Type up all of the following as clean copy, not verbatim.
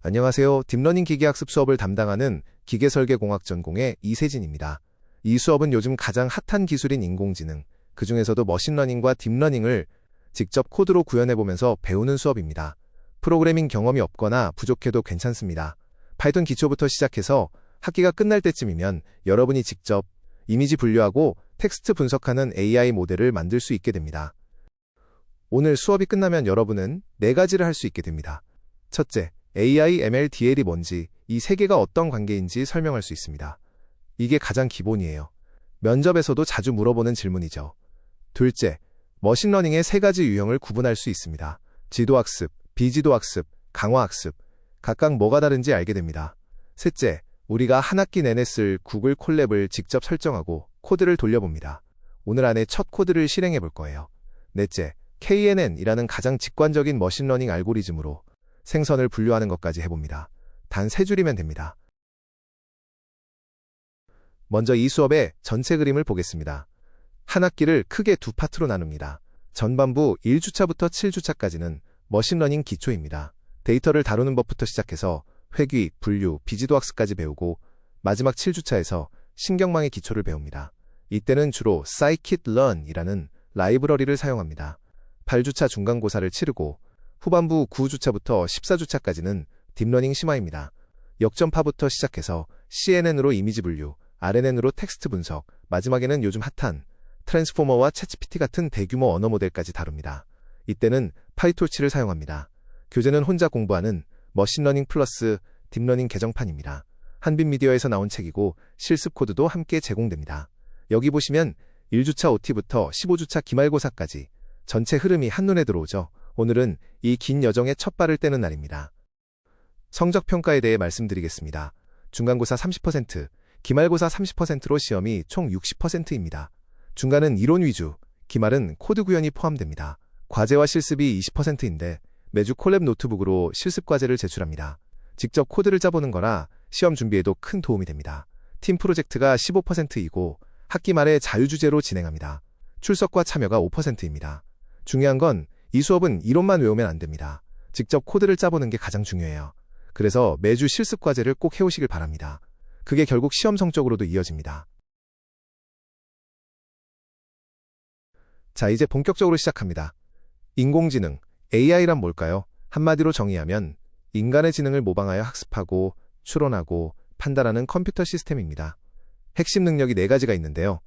안녕하세요. 딥러닝 기계학습 수업을 담당하는 기계설계공학 전공의 이세진입니다. 이 수업은 요즘 가장 핫한 기술인 인공지능, 그 중에서도 머신러닝과 딥러닝을 직접 코드로 구현해보면서 배우는 수업입니다. 프로그래밍 경험이 없거나 부족해도 괜찮습니다. 파이썬 기초부터 시작해서 학기가 끝날 때쯤이면 여러분이 직접 이미지 분류하고 텍스트 분석하는 AI 모델을 만들 수 있게 됩니다. 오늘 수업이 끝나면 여러분은 4가지를 할 수 있게 됩니다. 첫째, AI, ML, DL이 뭔지, 이 세 개가 어떤 관계인지 설명할 수 있습니다. 이게 가장 기본이에요. 면접에서도 자주 물어보는 질문이죠. 둘째, 머신러닝의 3가지 유형을 구분할 수 있습니다. 지도학습, 비지도학습, 강화학습, 각각 뭐가 다른지 알게 됩니다. 셋째, 우리가 한 학기 내내 쓸 구글 콜랩을 직접 설정하고 코드를 돌려봅니다. 오늘 안에 첫 코드를 실행해 볼 거예요. 넷째, KNN이라는 가장 직관적인 머신러닝 알고리즘으로 생선을 분류하는 것까지 해봅니다. 단 3줄이면 됩니다. 먼저 이 수업의 전체 그림을 보겠습니다. 한 학기를 크게 2파트로 나눕니다. 전반부 1주차부터 7주차까지는 머신러닝 기초입니다. 데이터를 다루는 법부터 시작해서 회귀, 분류, 비지도학습까지 배우고 마지막 7주차에서 신경망의 기초를 배웁니다. 이때는 주로 scikit-learn이라는 라이브러리를 사용합니다. 8주차 중간고사를 치르고 후반부 9주차부터 14주차까지는 딥러닝 심화입니다. 역전파부터 시작해서 CNN으로 이미지 분류, RNN으로 텍스트 분석, 마지막에는 요즘 핫한 트랜스포머와 챗GPT 같은 대규모 언어 모델까지 다룹니다. 이때는 파이토치를 사용합니다. 교재는 혼자 공부하는 머신러닝 플러스 딥러닝 개정판입니다. 한빛미디어에서 나온 책이고 실습 코드도 함께 제공됩니다. 여기 보시면 1주차 OT부터 15주차 기말고사까지 전체 흐름이 한눈에 들어오죠. 오늘은 이 긴 여정의 첫 발을 떼는 날입니다. 성적평가에 대해 말씀드리겠습니다. 중간고사 30%, 기말고사 30%로 시험이 총 60%입니다. 중간은 이론 위주, 기말은 코드 구현이 포함됩니다. 과제와 실습이 20%인데 매주 콜랩 노트북으로 실습 과제를 제출합니다. 직접 코드를 짜보는 거라 시험 준비에도 큰 도움이 됩니다. 팀 프로젝트가 15%이고 학기 말에 자유주제로 진행합니다. 출석과 참여가 5%입니다. 중요한 건 이 수업은 이론만 외우면 안 됩니다. 직접 코드를 짜보는 게 가장 중요해요. 그래서 매주 실습 과제를 꼭 해오시길 바랍니다. 그게 결국 시험 성적으로도 이어집니다. 자, 이제 본격적으로 시작합니다. 인공지능, AI란 뭘까요? 한마디로 정의하면 인간의 지능을 모방하여 학습하고 추론하고 판단하는 컴퓨터 시스템입니다. 핵심 능력이 4가지가 있는데요.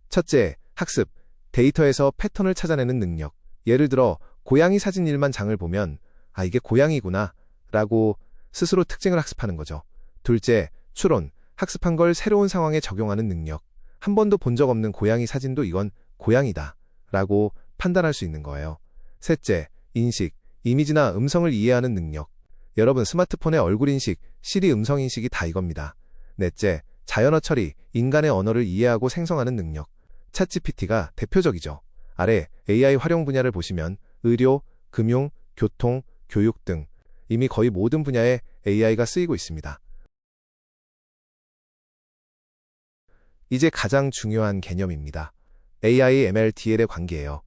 첫째, 학습, 데이터에서 패턴을 찾아내는 능력. 예를 들어 고양이 사진 1만 장을 보면 아, 이게 고양이구나 라고 스스로 특징을 학습하는 거죠. 둘째, 추론, 학습한 걸 새로운 상황에 적용하는 능력. 한 번도 본 적 없는 고양이 사진도 이건 고양이다 라고 판단할 수 있는 거예요. 셋째, 인식, 이미지나 음성을 이해하는 능력. 여러분 스마트폰의 얼굴 인식, 시리 음성 인식이 다 이겁니다. 넷째, 자연어 처리, 인간의 언어를 이해하고 생성하는 능력. 챗GPT가 대표적이죠. 아래 AI 활용 분야를 보시면 의료, 금융, 교통, 교육 등 이미 거의 모든 분야에 AI가 쓰이고 있습니다. 이제 가장 중요한 개념입니다. AI, ML, DL의 관계예요.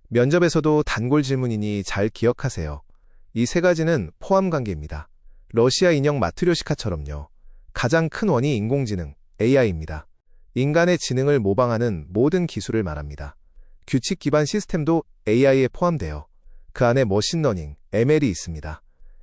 면접에서도 단골 질문이니 잘 기억하세요. 이 3가지는 포함 관계입니다. 러시아 인형 마트료시카처럼요. 가장 큰 원이 인공지능, AI입니다. 인간의 지능을 모방하는 모든 기술을 말합니다. 규칙 기반 시스템도 AI에 포함돼요. 그 안에 머신러닝, ML이 있습니다.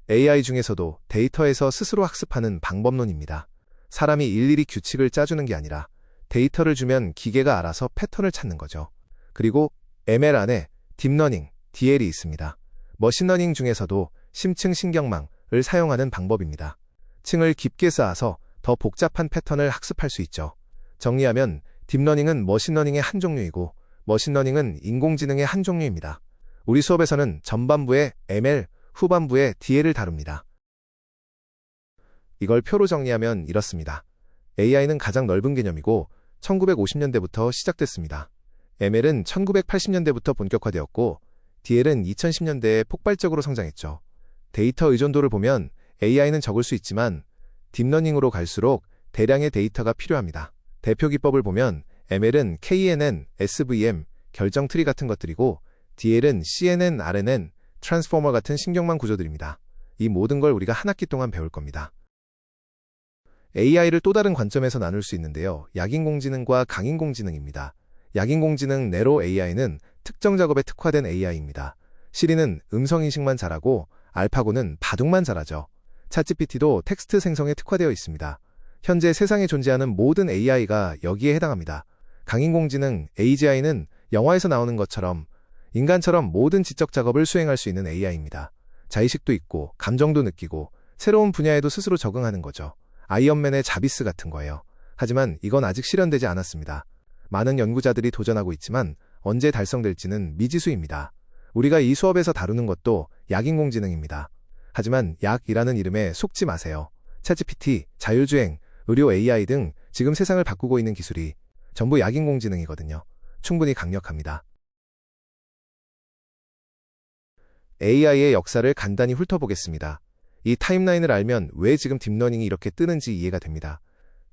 AI 중에서도 데이터에서 스스로 학습하는 방법론입니다. 사람이 일일이 규칙을 짜주는 게 아니라 데이터를 주면 기계가 알아서 패턴을 찾는 거죠. 그리고 ML 안에 딥러닝, DL이 있습니다. 머신러닝 중에서도 심층 신경망을 사용하는 방법입니다. 층을 깊게 쌓아서 더 복잡한 패턴을 학습할 수 있죠. 정리하면 딥러닝은 머신러닝의 한 종류이고 머신러닝은 인공지능의 한 종류입니다. 우리 수업에서는 전반부에 ML, 후반부에 DL을 다룹니다. 이걸 표로 정리하면 이렇습니다. AI는 가장 넓은 개념이고 1950년대부터 시작됐습니다. ML은 1980년대부터 본격화되었고 DL은 2010년대에 폭발적으로 성장했죠. 데이터 의존도를 보면 AI는 적을 수 있지만 딥러닝으로 갈수록 대량의 데이터가 필요합니다. 대표 기법을 보면 ML은 KNN, SVM, 결정트리 같은 것들이고 DL은 CNN, RNN, 트랜스포머 같은 신경망 구조들입니다. 이 모든 걸 우리가 한 학기 동안 배울 겁니다. AI를 또 다른 관점에서 나눌 수 있는데요. 약인공지능과 강인공지능입니다. 약인공지능 네로 AI는 특정 작업에 특화된 AI입니다. 시리는 음성인식만 잘하고 알파고는 바둑만 잘하죠. 챗GPT도 텍스트 생성에 특화되어 있습니다. 현재 세상에 존재하는 모든 AI가 여기에 해당합니다. 강인공지능 AGI는 영화에서 나오는 것처럼 인간처럼 모든 지적 작업을 수행할 수 있는 AI입니다. 자의식도 있고 감정도 느끼고 새로운 분야에도 스스로 적응하는 거죠. 아이언맨의 자비스 같은 거예요. 하지만 이건 아직 실현되지 않았습니다. 많은 연구자들이 도전하고 있지만 언제 달성될지는 미지수입니다. 우리가 이 수업에서 다루는 것도 약인공지능입니다. 하지만 약이라는 이름에 속지 마세요. 챗GPT, 자율주행, 의료 AI 등 지금 세상을 바꾸고 있는 기술이 전부 약인공지능이거든요. 충분히 강력합니다. AI의 역사를 간단히 훑어보겠습니다. 이 타임라인을 알면 왜 지금 딥러닝이 이렇게 뜨는지 이해가 됩니다.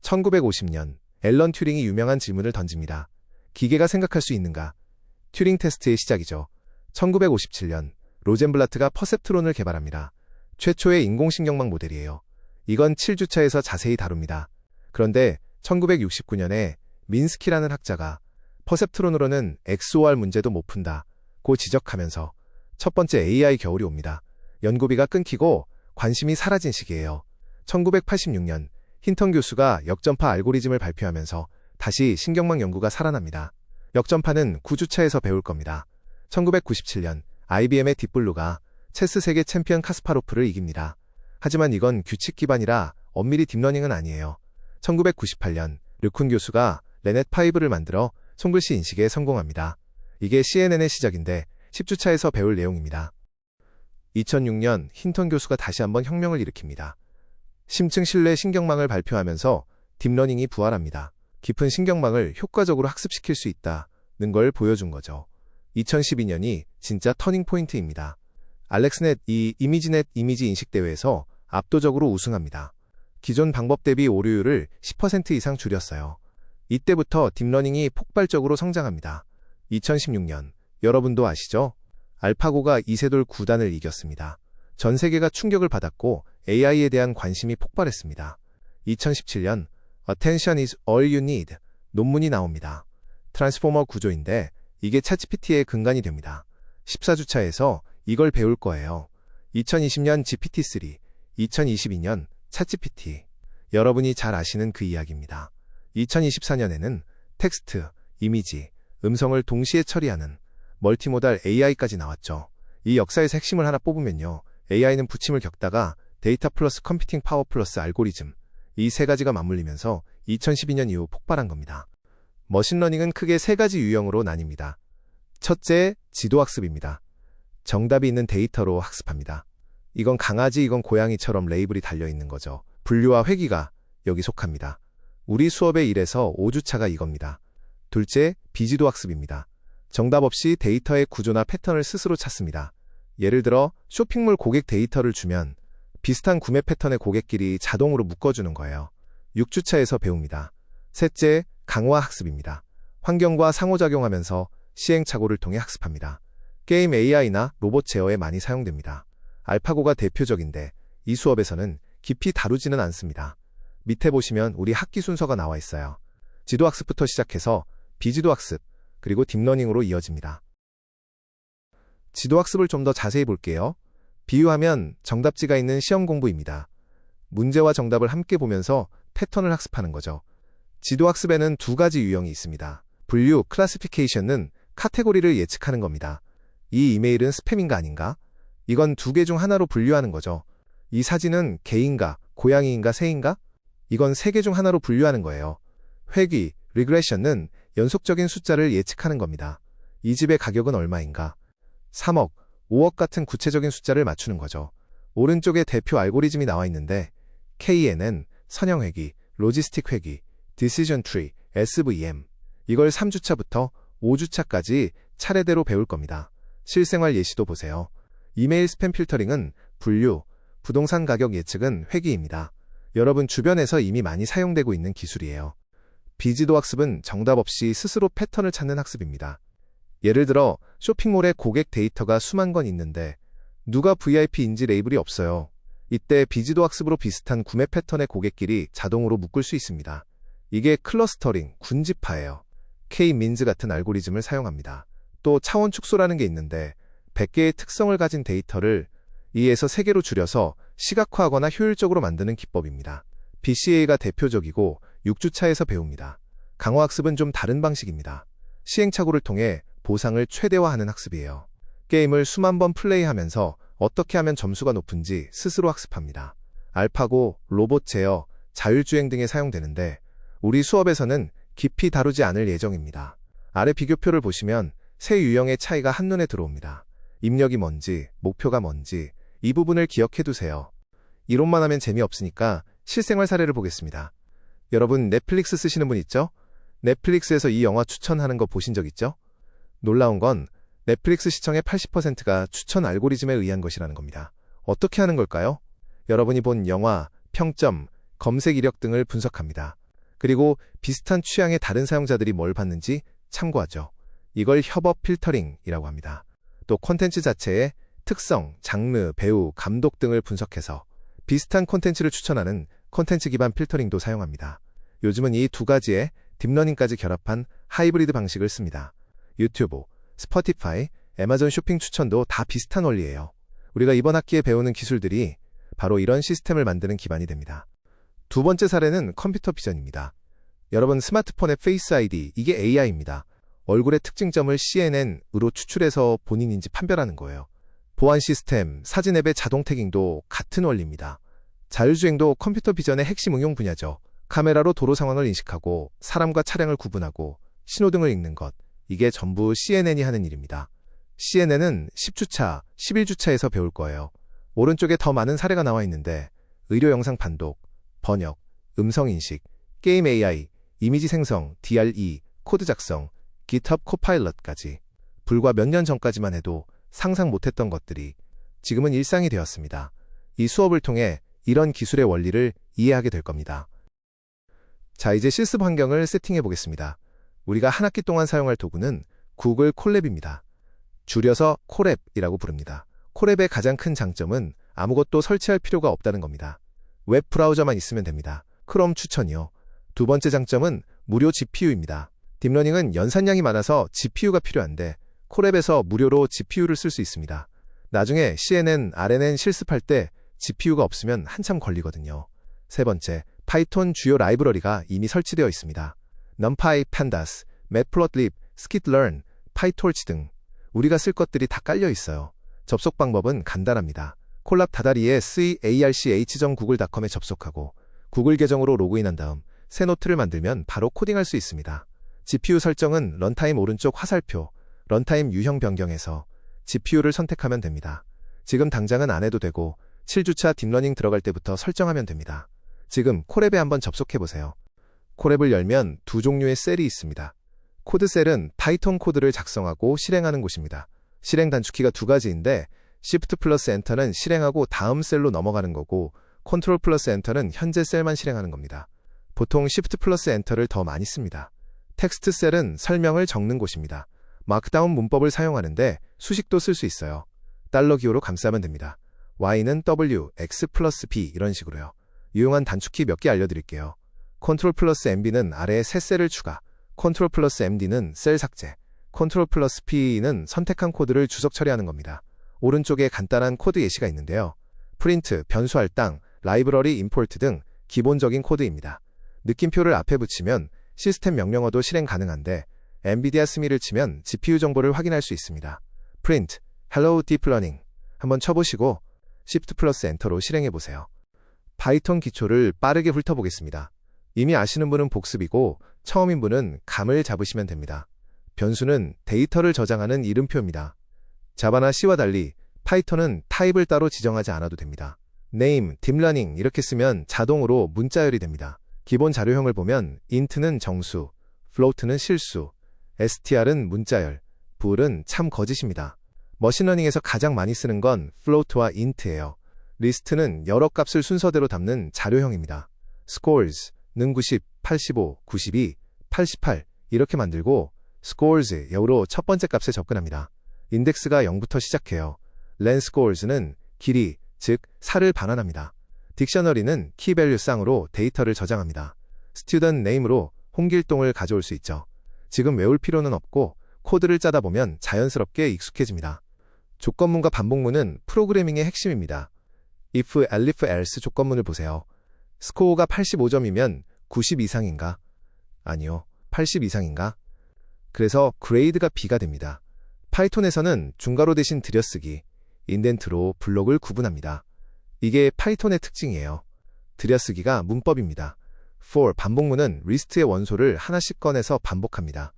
1950년, 앨런 튜링이 유명한 질문을 던집니다. 기계가 생각할 수 있는가? 튜링 테스트의 시작이죠. 1957년, 로젠블라트가 퍼셉트론을 개발합니다. 최초의 인공신경망 모델이에요. 이건 7주차에서 자세히 다룹니다. 그런데 1969년에 민스키라는 학자가 퍼셉트론으로는 XOR 문제도 못 푼다 고 지적하면서 첫 번째 AI 겨울이 옵니다. 연구비가 끊기고 관심이 사라진 시기예요. 1986년 힌턴 교수가 역전파 알고리즘을 발표하면서 다시 신경망 연구가 살아납니다. 역전파는 9주차에서 배울 겁니다. 1997년 IBM의 딥블루가 체스 세계 챔피언 카스파로프를 이깁니다. 하지만 이건 규칙 기반이라 엄밀히 딥러닝은 아니에요. 1998년 르쿤 교수가 레넷5를 만들어 손글씨 인식에 성공합니다. 이게 CNN의 시작인데 10주차에서 배울 내용입니다. 2006년 힌턴 교수가 다시 한번 혁명을 일으킵니다. 심층 신뢰 신경망을 발표하면서 딥러닝이 부활합니다. 깊은 신경망을 효과적으로 학습시킬 수 있다는 걸 보여준 거죠. 2012년이 진짜 터닝 포인트입니다. 알렉스넷 이미지넷 이미지 인식 대회에서 압도적으로 우승합니다. 기존 방법 대비 오류율을 10% 이상 줄였어요. 이때부터 딥러닝이 폭발적으로 성장합니다. 2016년 여러분도 아시죠? 알파고가 이세돌 9단을 이겼습니다. 전 세계가 충격을 받았고 AI에 대한 관심이 폭발했습니다. 2017년 Attention is all you need 논문이 나옵니다. 트랜스포머 구조인데 이게 챗GPT의 근간이 됩니다. 14주차에서 이걸 배울 거예요. 2020년 GPT-3, 2022년 챗GPT. 여러분이 잘 아시는 그 이야기입니다. 2024년에는 텍스트, 이미지, 음성을 동시에 처리하는 멀티모달 AI까지 나왔죠. 이 역사에서 핵심을 하나 뽑으면요. AI는 부침을 겪다가 데이터 플러스 컴퓨팅 파워 플러스 알고리즘, 이 세 가지가 맞물리면서 2012년 이후 폭발한 겁니다. 머신러닝은 크게 세 가지 유형으로 나뉩니다. 첫째, 지도학습입니다. 정답이 있는 데이터로 학습합니다. 이건 강아지, 이건 고양이처럼 레이블이 달려있는 거죠. 분류와 회귀가 여기 속합니다. 우리 수업의 1에서 5주차가 이겁니다. 둘째, 비지도학습입니다. 정답 없이 데이터의 구조나 패턴을 스스로 찾습니다. 예를 들어 쇼핑몰 고객 데이터를 주면 비슷한 구매 패턴의 고객끼리 자동으로 묶어주는 거예요. 6주차에서 배웁니다. 셋째, 강화학습입니다. 환경과 상호작용하면서 시행착오를 통해 학습합니다. 게임 AI나 로봇 제어에 많이 사용됩니다. 알파고가 대표적인데 이 수업에서는 깊이 다루지는 않습니다. 밑에 보시면 우리 학기 순서가 나와 있어요. 지도학습부터 시작해서 비지도학습, 그리고 딥러닝으로 이어집니다. 지도학습을 좀 더 자세히 볼게요. 비유하면 정답지가 있는 시험 공부입니다. 문제와 정답을 함께 보면서 패턴을 학습하는 거죠. 지도학습에는 두 가지 유형이 있습니다. 분류, 클래시피케이션은 카테고리를 예측하는 겁니다. 이 이메일은 스팸인가 아닌가? 이건 두 개 중 하나로 분류하는 거죠. 이 사진은 개인가, 고양이인가, 새인가? 이건 세 개 중 하나로 분류하는 거예요. 회귀, 리그레션은 연속적인 숫자를 예측하는 겁니다. 이 집의 가격은 얼마인가? 3억, 5억 같은 구체적인 숫자를 맞추는 거죠. 오른쪽에 대표 알고리즘이 나와 있는데 KNN, 선형회귀, 로지스틱 회귀, 디시전 트리, SVM. 이걸 3주차부터 5주차까지 차례대로 배울 겁니다. 실생활 예시도 보세요. 이메일 스팸 필터링은 분류, 부동산 가격 예측은 회귀입니다. 여러분 주변에서 이미 많이 사용되고 있는 기술이에요. 비지도 학습은 정답 없이 스스로 패턴을 찾는 학습입니다. 예를 들어 쇼핑몰에 고객 데이터가 수만 건 있는데 누가 VIP인지 레이블이 없어요. 이때 비지도 학습으로 비슷한 구매 패턴의 고객끼리 자동으로 묶을 수 있습니다. 이게 클러스터링, 군집화예요. K-민즈 같은 알고리즘을 사용합니다. 또 차원 축소라는 게 있는데 100개의 특성을 가진 데이터를 2에서 3개로 줄여서 시각화하거나 효율적으로 만드는 기법입니다. BCA가 대표적이고 6주차에서 배웁니다. 강화학습은 좀 다른 방식입니다. 시행착오를 통해 보상을 최대화하는 학습이에요. 게임을 수만 번 플레이하면서 어떻게 하면 점수가 높은지 스스로 학습합니다. 알파고, 로봇 제어, 자율주행 등에 사용되는데 우리 수업에서는 깊이 다루지 않을 예정입니다. 아래 비교표를 보시면 세 유형의 차이가 한눈에 들어옵니다. 입력이 뭔지, 목표가 뭔지 이 부분을 기억해 두세요. 이론만 하면 재미없으니까 실생활 사례를 보겠습니다. 여러분 넷플릭스 쓰시는 분 있죠? 넷플릭스에서 이 영화 추천하는 거 보신 적 있죠? 놀라운 건 넷플릭스 시청의 80%가 추천 알고리즘에 의한 것이라는 겁니다. 어떻게 하는 걸까요? 여러분이 본 영화, 평점, 검색 이력 등을 분석합니다. 그리고 비슷한 취향의 다른 사용자들이 뭘 봤는지 참고하죠. 이걸 협업 필터링이라고 합니다. 또 콘텐츠 자체의 특성, 장르, 배우, 감독 등을 분석해서 비슷한 콘텐츠를 추천하는 콘텐츠 기반 필터링도 사용합니다. 요즘은 이 두 가지의 딥러닝까지 결합한 하이브리드 방식을 씁니다. 유튜브, 스포티파이, 애마존 쇼핑 추천도 다 비슷한 원리예요. 우리가 이번 학기에 배우는 기술들이 바로 이런 시스템을 만드는 기반이 됩니다. 두 번째 사례는 컴퓨터 비전입니다. 여러분 스마트폰의 페이스 아이디, 이게 AI입니다. 얼굴의 특징점을 CNN으로 추출해서 본인인지 판별하는 거예요. 보안 시스템, 사진 앱의 자동 태깅도 같은 원리입니다. 자율주행도 컴퓨터 비전의 핵심 응용 분야죠. 카메라로 도로 상황을 인식하고 사람과 차량을 구분하고 신호등을 읽는 것, 이게 전부 CNN이 하는 일입니다. CNN은 10주차, 11주차에서 배울 거예요. 오른쪽에 더 많은 사례가 나와 있는데 의료 영상 판독, 번역, 음성 인식, 게임 AI, 이미지 생성, DRE, 코드 작성, GitHub 코파일럿까지 불과 몇 년 전까지만 해도 상상 못했던 것들이 지금은 일상이 되었습니다. 이 수업을 통해 이런 기술의 원리를 이해하게 될 겁니다. 자, 이제 실습 환경을 세팅해 보겠습니다. 우리가 한 학기 동안 사용할 도구는 구글 콜랩입니다. 줄여서 콜앱이라고 부릅니다. 콜앱의 가장 큰 장점은 아무것도 설치할 필요가 없다는 겁니다. 웹 브라우저만 있으면 됩니다. 크롬 추천이요. 두 번째 장점은 무료 GPU입니다. 딥러닝은 연산량이 많아서 GPU가 필요한데 콜앱에서 무료로 GPU를 쓸 수 있습니다. 나중에 CNN, RNN 실습할 때 GPU가 없으면 한참 걸리거든요. 세 번째, 파이톤 주요 라이브러리가 이미 설치되어 있습니다. numpy, pandas, matplotlib, scikit-learn, pytorch 등 우리가 쓸 것들이 다 깔려 있어요. 접속 방법은 간단합니다. 콜랍 다다리에 arch.google.com에 접속하고 구글 계정으로 로그인한 다음 새 노트를 만들면 바로 코딩할 수 있습니다. GPU 설정은 런타임 오른쪽 화살표, 런타임 유형 변경해서 GPU를 선택하면 됩니다. 지금 당장은 안 해도 되고 7주차 딥러닝 들어갈 때부터 설정하면 됩니다. 지금 콜앱에 한번 접속해보세요. 콜앱을 열면 두 종류의 셀이 있습니다. 코드셀은 파이톤 코드를 작성하고 실행하는 곳입니다. 실행 단축키가 두 가지인데 Shift 플러스 엔터는 실행하고 다음 셀로 넘어가는 거고 Ctrl 플러스 엔터는 현재 셀만 실행하는 겁니다. 보통 Shift 플러스 엔터를 더 많이 씁니다. 텍스트 셀은 설명을 적는 곳입니다. 마크다운 문법을 사용하는데 수식도 쓸 수 있어요. 달러 기호로 감싸면 됩니다. Y는 W, X 플러스 B 이런 식으로요. 유용한 단축키 몇 개 알려드릴게요. Ctrl 플러스 MB는 아래에 새 셀을 추가, Ctrl 플러스 MD는 셀 삭제, Ctrl 플러스 P는 선택한 코드를 주석 처리하는 겁니다. 오른쪽에 간단한 코드 예시가 있는데요. 프린트, 변수 할당, 라이브러리 임포트 등 기본적인 코드입니다. 느낌표를 앞에 붙이면 시스템 명령어도 실행 가능한데 엔비디아 스미를 치면 GPU 정보를 확인할 수 있습니다. print, hello deep learning 한번 쳐보시고 Shift 플러스 엔터로 실행해보세요. 파이톤 기초를 빠르게 훑어보겠습니다. 이미 아시는 분은 복습이고 처음인 분은 감을 잡으시면 됩니다. 변수는 데이터를 저장하는 이름표입니다. 자바나 C와 달리 파이썬은 타입을 따로 지정하지 않아도 됩니다. name, 딥러닝 이렇게 쓰면 자동으로 문자열이 됩니다. 기본 자료형을 보면 int는 정수, float는 실수, str은 문자열, bool은 참 거짓입니다. 머신러닝에서 가장 많이 쓰는 건 float와 int예요. list는 여러 값을 순서대로 담는 자료형입니다. scores, 는 90, 85, 92, 88 이렇게 만들고 scores, 여우로 첫 번째 값에 접근합니다. 인덱스가 0부터 시작해요. len scores는 길이, 즉 사를 반환합니다. 딕셔너리는 키밸류 쌍으로 데이터를 저장합니다. 스튜던트 네임으로 홍길동을 가져올 수 있죠. 지금 외울 필요는 없고 코드를 짜다 보면 자연스럽게 익숙해집니다. 조건문과 반복문은 프로그래밍의 핵심입니다. if, elif, else 조건문을 보세요. 스코어가 85점이면 90 이상인가? 아니요, 80 이상인가? 그래서 그레이드가 B가 됩니다. 파이썬에서는 중괄호 대신 들여쓰기, 인덴트로 블록을 구분합니다. 이게 파이썬의 특징이에요. 들여쓰기가 문법입니다. for 반복문은 리스트의 원소를 하나씩 꺼내서 반복합니다.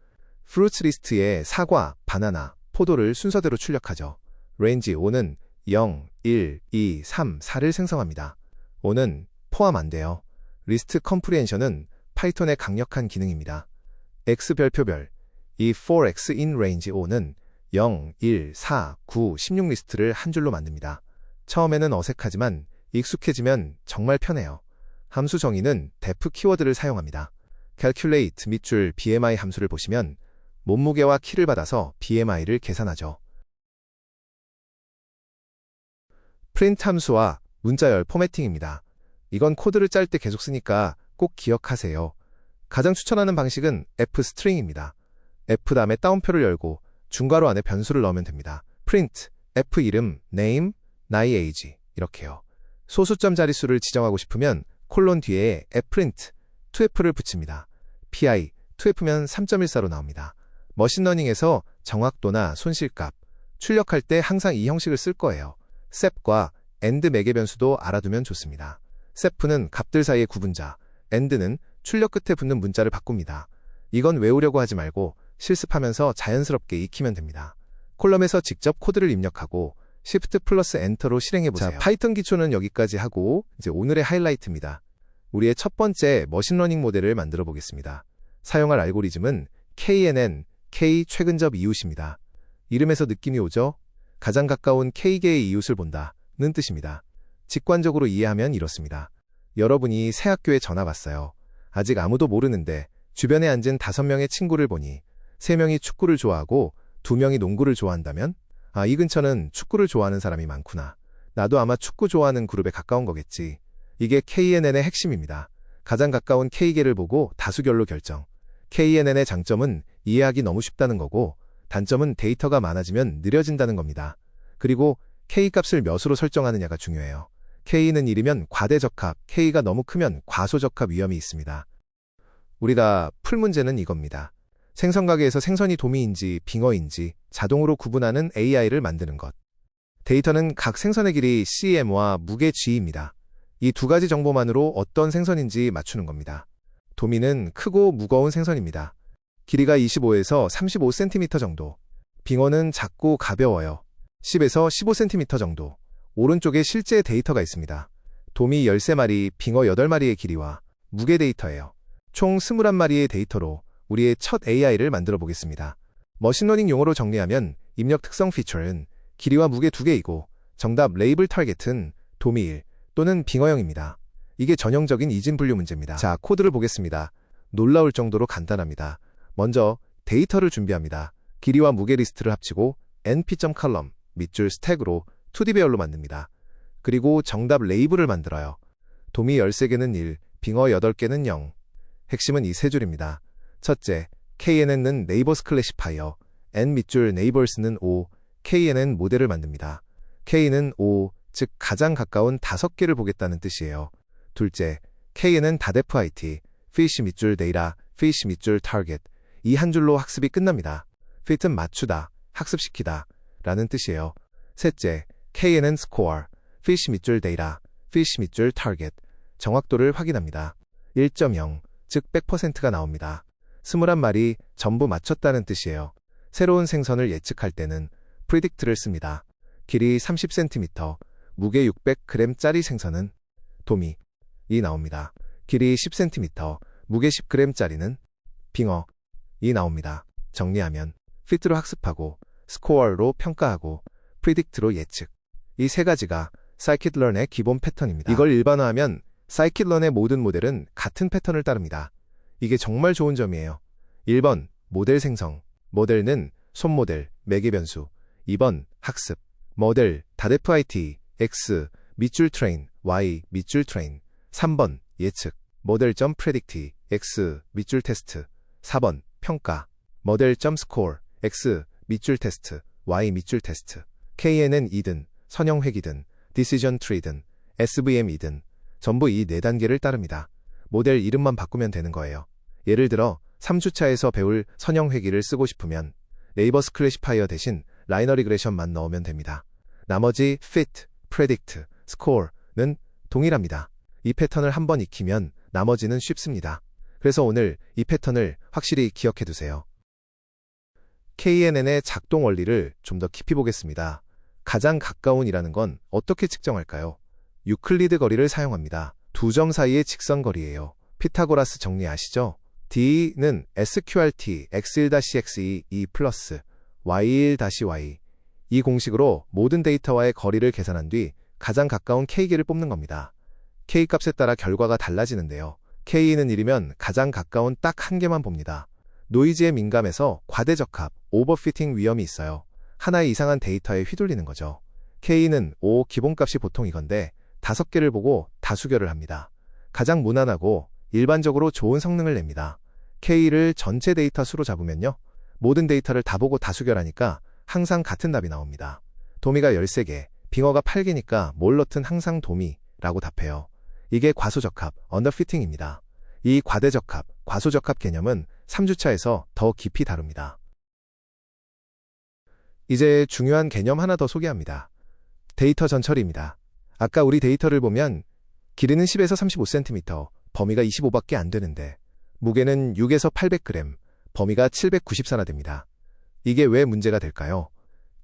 fruits 리스트에 사과, 바나나, 포도를 순서대로 출력하죠. range 5는 0, 1, 2, 3, 4를 생성합니다. 5는 포함 안 돼요. 리스트 컴프리헨션은 파이썬의 강력한 기능입니다. x 별표별, 이 for x in range 5는 0, 1, 4, 9, 16 리스트를 한 줄로 만듭니다. 처음에는 어색하지만 익숙해지면 정말 편해요. 함수 정의는 def 키워드를 사용합니다. calculate 밑줄 BMI 함수를 보시면 몸무게와 키를 받아서 BMI를 계산하죠. print 함수와 문자열 포매팅입니다. 이건 코드를 짤 때 계속 쓰니까 꼭 기억하세요. 가장 추천하는 방식은 fstring입니다. f 다음에 따옴표를 열고 중괄호 안에 변수를 넣으면 됩니다. print, f 이름, name, 나이 age 이렇게요. 소수점 자릿수를 지정하고 싶으면 콜론 뒤에 fprint, 2f를 붙입니다. pi, 2f면 3.14로 나옵니다. 머신러닝에서 정확도나 손실값, 출력할 때 항상 이 형식을 쓸 거예요. sep과 and 매개 변수도 알아두면 좋습니다. sep는 값들 사이의 구분자, and는 출력 끝에 붙는 문자를 바꿉니다. 이건 외우려고 하지 말고 실습하면서 자연스럽게 익히면 됩니다. 콜럼에서 직접 코드를 입력하고 Shift 플러스 엔터로 실행해보세요. 자, 파이썬 기초는 여기까지 하고 이제 오늘의 하이라이트입니다. 우리의 첫 번째 머신러닝 모델을 만들어 보겠습니다. 사용할 알고리즘은 KNN, K 최근접 이웃입니다. 이름에서 느낌이 오죠? 가장 가까운 K개의 이웃을 본다는 뜻입니다. 직관적으로 이해하면 이렇습니다. 여러분이 새 학교에 전화 왔어요. 아직 아무도 모르는데 주변에 앉은 5명의 친구를 보니 3명이 축구를 좋아하고 2명이 농구를 좋아한다면 아, 이 근처는 축구를 좋아하는 사람이 많구나. 나도 아마 축구 좋아하는 그룹에 가까운 거겠지. 이게 KNN의 핵심입니다. 가장 가까운 K개를 보고 다수결로 결정. KNN의 장점은 이해하기 너무 쉽다는 거고 단점은 데이터가 많아지면 느려진다는 겁니다. 그리고 K값을 몇으로 설정하느냐가 중요해요. K는 1이면 과대적합, K가 너무 크면 과소적합 위험이 있습니다. 우리가 풀 문제는 이겁니다. 생선 가게에서 생선이 도미인지 빙어인지 자동으로 구분하는 AI를 만드는 것. 데이터는 각 생선의 길이 CM과 무게 G입니다. 이 두 가지 정보만으로 어떤 생선인지 맞추는 겁니다. 도미는 크고 무거운 생선입니다. 길이가 25에서 35cm 정도. 빙어는 작고 가벼워요. 10에서 15cm 정도. 오른쪽에 실제 데이터가 있습니다. 도미 13마리, 빙어 8마리의 길이와 무게 데이터예요. 총 21마리의 데이터로 우리의 첫 AI를 만들어 보겠습니다. 머신러닝 용어로 정리하면 입력 특성 피처는 길이와 무게 2개이고 정답 레이블 타겟은 도미 1 또는 빙어형입니다. 이게 전형적인 이진 분류 문제입니다. 자, 코드를 보겠습니다. 놀라울 정도로 간단합니다. 먼저 데이터를 준비합니다. 길이와 무게 리스트를 합치고 np.column 밑줄 스택으로 2D 배열로 만듭니다. 그리고 정답 레이블을 만들어요. 도미 13개는 1, 빙어 8개는 0. 핵심은 이 세 줄입니다. 첫째, KNN은 네이버스 클래시파이어, N 밑줄 네이버스는 5, KNN 모델을 만듭니다. K는 5, 즉 가장 가까운 5개를 보겠다는 뜻이에요. 둘째, K는 def IT, fish 밑줄 data, fish 밑줄 target, 이 한 줄로 학습이 끝납니다. fit은 맞추다, 학습시키다 라는 뜻이에요. 셋째, KNN score, fish 밑줄 data, fish 밑줄 target, 정확도를 확인합니다. 1.0, 즉 100%가 나옵니다. 21마리 전부 맞췄다는 뜻이에요. 새로운 생선을 예측할 때는 predict를 씁니다. 길이 30cm, 무게 600g짜리 생선은 도미 이 나옵니다. 길이 10cm, 무게 10g짜리는 빙어 이 나옵니다. 정리하면 fit로 학습하고 score로 평가하고 predict로 예측. 이 세 가지가 scikit-learn의 기본 패턴입니다. 이걸 일반화하면 scikit-learn의 모든 모델은 같은 패턴을 따릅니다. 이게 정말 좋은 점이에요. 1번 모델 생성, 모델는 손모델, 매개 변수. 2번 학습, 모델, def IT, x, 밑줄 트레인, Y, 밑줄 트레인. 3번, 예측, 모델.predict, X, 밑줄 테스트. 4번, 평가, 모델.score, X, 밑줄 테스트, Y, 밑줄 테스트. KNN 2든, 선형회귀든, decision tree든, SVM이든, 전부 이 4단계를 따릅니다. 모델 이름만 바꾸면 되는 거예요. 예를 들어 3주차에서 배울 선형회귀를 쓰고 싶으면 네이버스 클래시파이어 대신 라이너 리그레션만 넣으면 됩니다. 나머지 fit, predict, score는 동일합니다. 이 패턴을 한번 익히면 나머지는 쉽습니다. 그래서 오늘 이 패턴을 확실히 기억해 두세요. KNN의 작동 원리를 좀 더 깊이 보겠습니다. 가장 가까운이라는 건 어떻게 측정할까요? 유클리드 거리를 사용합니다. 두 점 사이의 직선 거리예요. 피타고라스 정리 아시죠? D는 SQRT X1-X2 플러스 Y1-Y. 이 공식으로 모든 데이터와의 거리를 계산한 뒤 가장 가까운 K개를 뽑는 겁니다. K값에 따라 결과가 달라지는데요. K는 1이면 가장 가까운 딱 한 개만 봅니다. 노이즈에 민감해서 과대적합, 오버피팅 위험이 있어요. 하나의 이상한 데이터에 휘둘리는 거죠. K는 5 기본값이 보통 이건데 5개를 보고 다수결을 합니다. 가장 무난하고 일반적으로 좋은 성능을 냅니다. K를 전체 데이터 수로 잡으면요. 모든 데이터를 다 보고 다수결하니까 항상 같은 답이 나옵니다. 도미가 13개, 빙어가 8개니까 뭘 넣든 항상 도미라고 답해요. 이게 과소적합, 언더피팅입니다. 이 과대적합, 과소적합 개념은 3주차에서 더 깊이 다룹니다. 이제 중요한 개념 하나 더 소개합니다. 데이터 전처리입니다. 아까 우리 데이터를 보면 길이는 10에서 35cm, 범위가 25밖에 안 되는데 무게는 6에서 800g, 범위가 794나 됩니다. 이게 왜 문제가 될까요?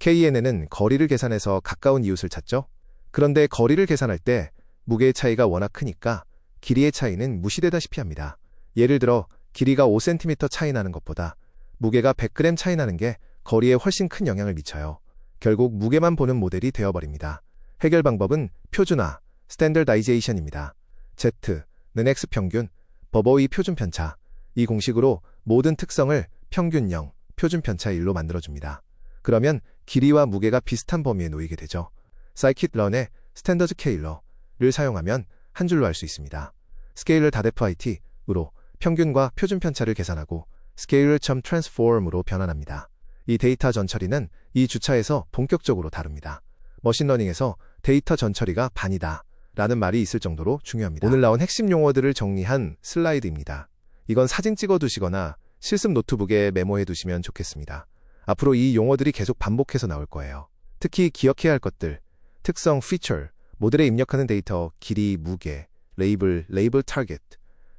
KNN은 거리를 계산해서 가까운 이웃을 찾죠? 그런데 거리를 계산할 때 무게의 차이가 워낙 크니까 길이의 차이는 무시되다시피 합니다. 예를 들어 길이가 5cm 차이 나는 것보다 무게가 100g 차이 나는 게 거리에 훨씬 큰 영향을 미쳐요. 결국 무게만 보는 모델이 되어버립니다. 해결 방법은 표준화, 스탠더다이제이션입니다. Z는 X평균, 버버의 표준 편차. 이 공식으로 모든 특성을 평균 0, 표준 편차 1로 만들어줍니다. 그러면 길이와 무게가 비슷한 범위에 놓이게 되죠. 사이킷런의 스탠더드 스케일러를 사용하면 한 줄로 할 수 있습니다. 스케일러 .FIT으로 평균과 표준 편차를 계산하고 scalar.transform으로 변환합니다. 이 데이터 전처리는 이 주차에서 본격적으로 다룹니다. 머신러닝에서 데이터 전처리가 반이다 라는 말이 있을 정도로 중요합니다. 오늘 나온 핵심 용어들을 정리한 슬라이드입니다. 이건 사진 찍어 두시거나 실습 노트북에 메모해 두시면 좋겠습니다. 앞으로 이 용어들이 계속 반복해서 나올 거예요. 특히 기억해야 할 것들, 특성, feature, 모델에 입력하는 데이터, 길이, 무게, 레이블, 타겟,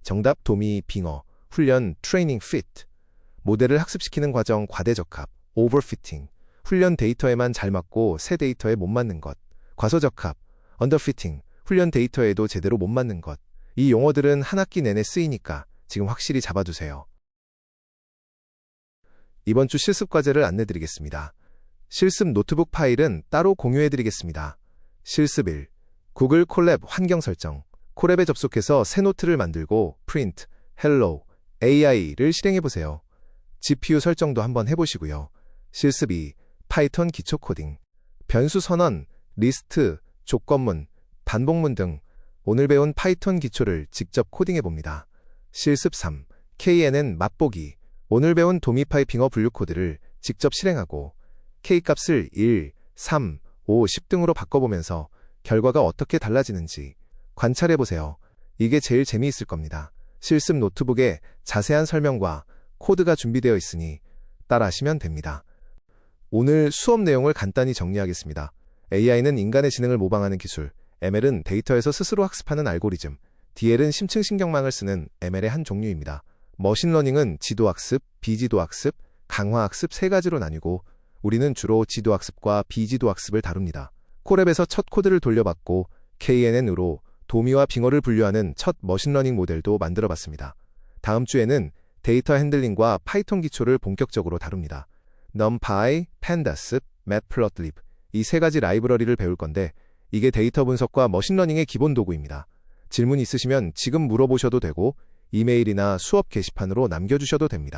정답, 도미, 빙어, 훈련, 트레이닝, fit, 모델을 학습시키는 과정, 과대적합, overfitting, 훈련 데이터에만 잘 맞고 새 데이터에 못 맞는 것, 과소적합, underfitting, 훈련 데이터에도 제대로 못 맞는 것. 이 용어들은 한 학기 내내 쓰이니까 지금 확실히 잡아두세요. 이번 주 실습 과제를 안내드리겠습니다. 실습 노트북 파일은 따로 공유해드리겠습니다. 실습 1. 구글 콜랩 환경 설정. 콜랩에 접속해서 새 노트를 만들고 print, hello, AI를 실행해보세요. GPU 설정도 한번 해보시고요. 실습 2. 파이썬 기초 코딩. 변수 선언, 리스트, 조건문, 반복문 등 오늘 배운 파이썬 기초를 직접 코딩해봅니다. 실습 3. KNN 맛보기. 오늘 배운 도미파이 빙어 분류 코드를 직접 실행하고 K값을 1, 3, 5, 10 등으로 바꿔보면서 결과가 어떻게 달라지는지 관찰해보세요. 이게 제일 재미있을 겁니다. 실습 노트북에 자세한 설명과 코드가 준비되어 있으니 따라하시면 됩니다. 오늘 수업 내용을 간단히 정리하겠습니다. AI는 인간의 지능을 모방하는 기술, ML은 데이터에서 스스로 학습하는 알고리즘, DL은 심층 신경망을 쓰는 ML의 한 종류입니다. 머신러닝은 지도학습, 비지도학습, 강화학습 세 가지로 나뉘고 우리는 주로 지도학습과 비지도학습을 다룹니다. 콜랩에서 첫 코드를 돌려봤고 KNN으로 도미와 빙어를 분류하는 첫 머신러닝 모델도 만들어봤습니다. 다음 주에는 데이터 핸들링과 파이썬 기초를 본격적으로 다룹니다. numpy, pandas, matplotlib 이 세 가지 라이브러리를 배울 건데 이게 데이터 분석과 머신러닝의 기본 도구입니다. 질문 있으시면 지금 물어보셔도 되고 이메일이나 수업 게시판으로 남겨주셔도 됩니다.